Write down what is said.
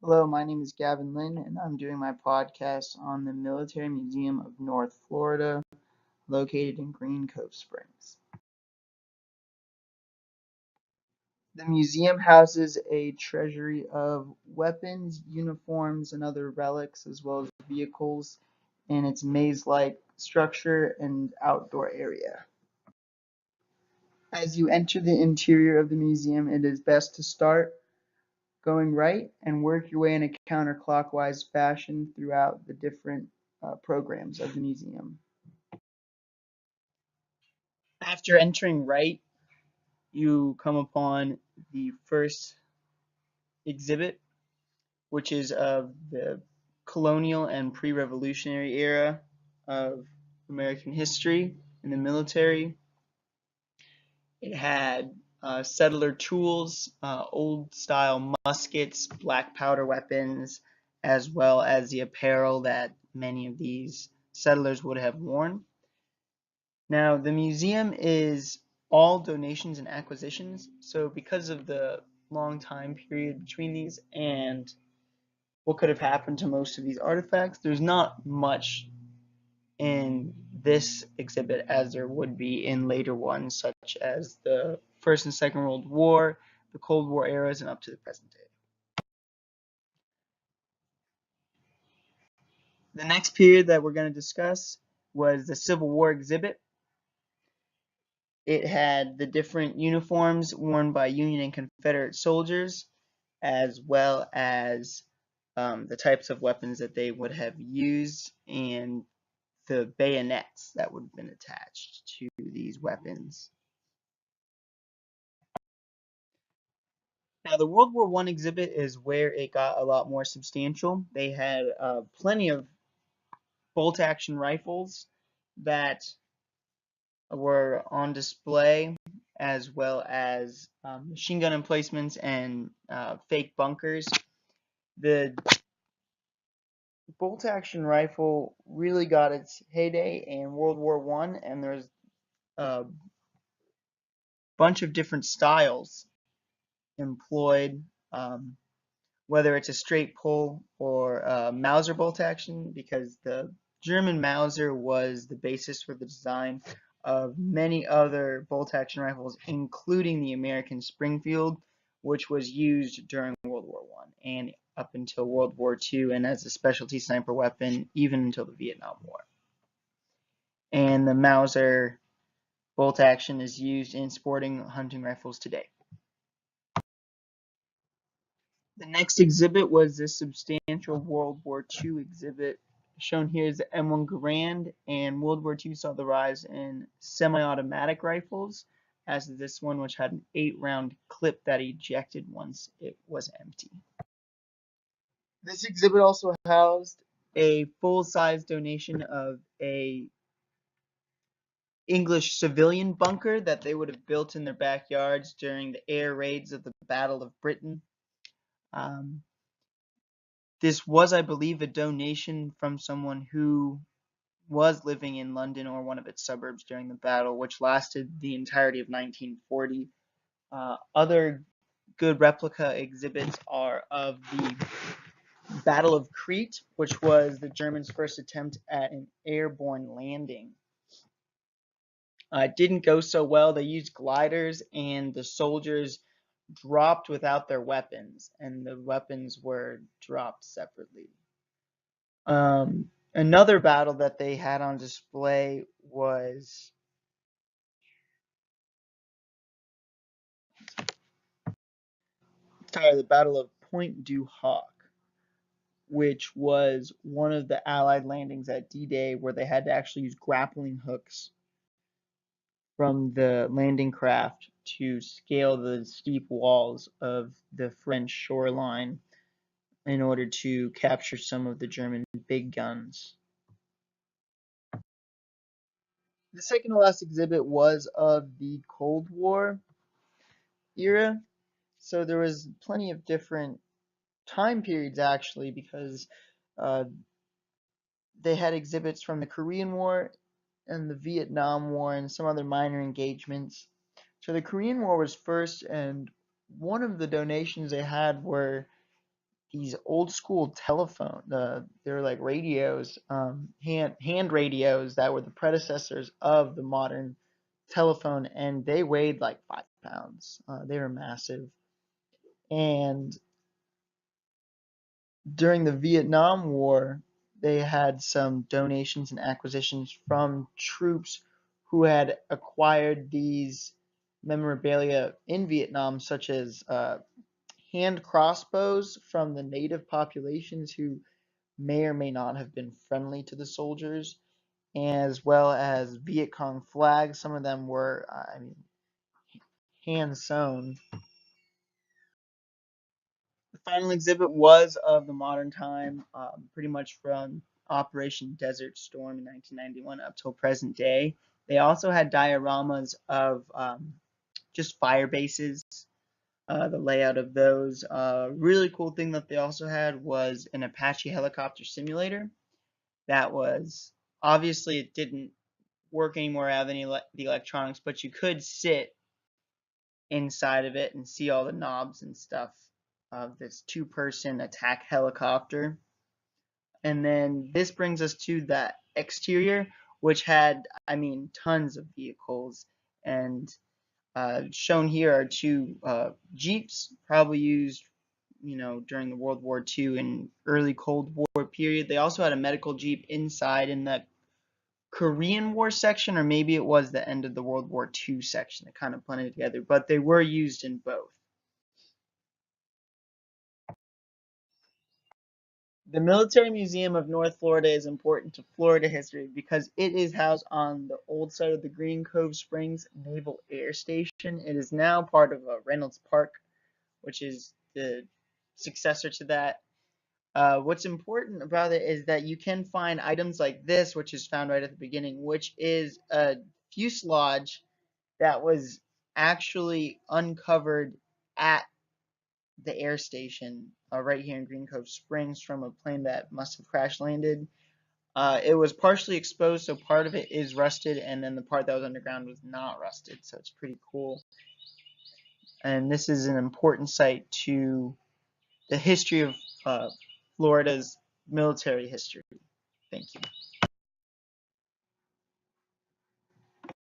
Hello, my name is Gavin Lynn, and I'm doing my podcast on the Military Museum of North Florida, located in Green Cove Springs. The museum houses a treasury of weapons, uniforms, and other relics, as well as vehicles in its maze-like structure and outdoor area. As you enter the interior of the museum, it is best to start going right and work your way in a counterclockwise fashion throughout the different programs of the museum. After entering right, you come upon the first exhibit, which is of the colonial and pre-revolutionary era of American history in the military. It had settler tools, old style muskets, black powder weapons, as well as the apparel that many of these settlers would have worn. Now, the museum is all donations and acquisitions, so because of the long time period between these and what could have happened to most of these artifacts, there's not much in this exhibit as there would be in later ones, such as the First and Second World War, the Cold War eras, and up to the present day. The next period that we're going to discuss was the Civil War exhibit. It had the different uniforms worn by Union and Confederate soldiers, as well as the types of weapons that they would have used and the bayonets that would have been attached to these weapons. Now, the World War I exhibit is where it got a lot more substantial. They had plenty of bolt-action rifles that were on display, as well as machine gun emplacements and fake bunkers. The bolt-action rifle really got its heyday in World War I, and there's a bunch of different styles employed, whether it's a straight pull or Mauser bolt action, because the German Mauser was the basis for the design of many other bolt action rifles, including the American Springfield, which was used during World War I and up until World War II, and as a specialty sniper weapon even until the Vietnam War. And the Mauser bolt action is used in sporting hunting rifles today. The next exhibit was this substantial World War II exhibit. Shown here is the M1 Garand, and World War II saw the rise in semi-automatic rifles, as this one, which had an 8-round clip that ejected once it was empty. This exhibit also housed a full-size donation of a English civilian bunker that they would have built in their backyards during the air raids of the Battle of Britain. This was, I believe, a donation from someone who was living in London or one of its suburbs during the battle, which lasted the entirety of 1940. Other good replica exhibits are of the Battle of Crete, which was the Germans' first attempt at an airborne landing. It didn't go so well. They used gliders, and the soldiers dropped without their weapons, and the weapons were dropped separately. Another battle that they had on display was the Battle of Point du Hoc, which was one of the Allied landings at D-Day where they had to actually use grappling hooks from the landing craft to scale the steep walls of the French shoreline in order to capture some of the German big guns. The second to last exhibit was of the Cold War era, so there was plenty of different time periods actually, because uh, they had exhibits from the Korean War and the Vietnam War and some other minor engagements. So the Korean War was first, and one of the donations they had were these old school telephone, they're like radios, hand radios that were the predecessors of the modern telephone, and they weighed like 5 pounds. They were massive. And during the Vietnam War, they had some donations and acquisitions from troops who had acquired these memorabilia in Vietnam, such as hand crossbows from the native populations who may or may not have been friendly to the soldiers, as well as Viet Cong flags. Some of them were, hand sewn. The final exhibit was of the modern time, pretty much from Operation Desert Storm in 1991 up till present day. They also had dioramas of just fire bases, the layout of those. Really cool thing that they also had was an Apache helicopter simulator. That was, obviously it didn't work anymore, have any the electronics, but you could sit inside of it and see all the knobs and stuff of this two-person attack helicopter. And then this brings us to the exterior, which had, tons of vehicles. And shown here are two Jeeps, probably used, during the World War II and early Cold War period. They also had a medical Jeep inside in the Korean War section, or maybe it was the end of the World War II section. It kind of blended together, but they were used in both. The Military Museum of North Florida is important to Florida history because it is housed on the old site of the Green Cove Springs Naval Air Station. It is now part of Reynolds Park, which is the successor to that. What's important about it is that you can find items like this, which is found right at the beginning, which is a fuselage that was actually uncovered at the air station right here in Green Cove Springs from a plane that must have crash landed. It was partially exposed, so part of it is rusted, and then the part that was underground was not rusted, so it's pretty cool. And this is an important site to the history of Florida's military history. Thank you.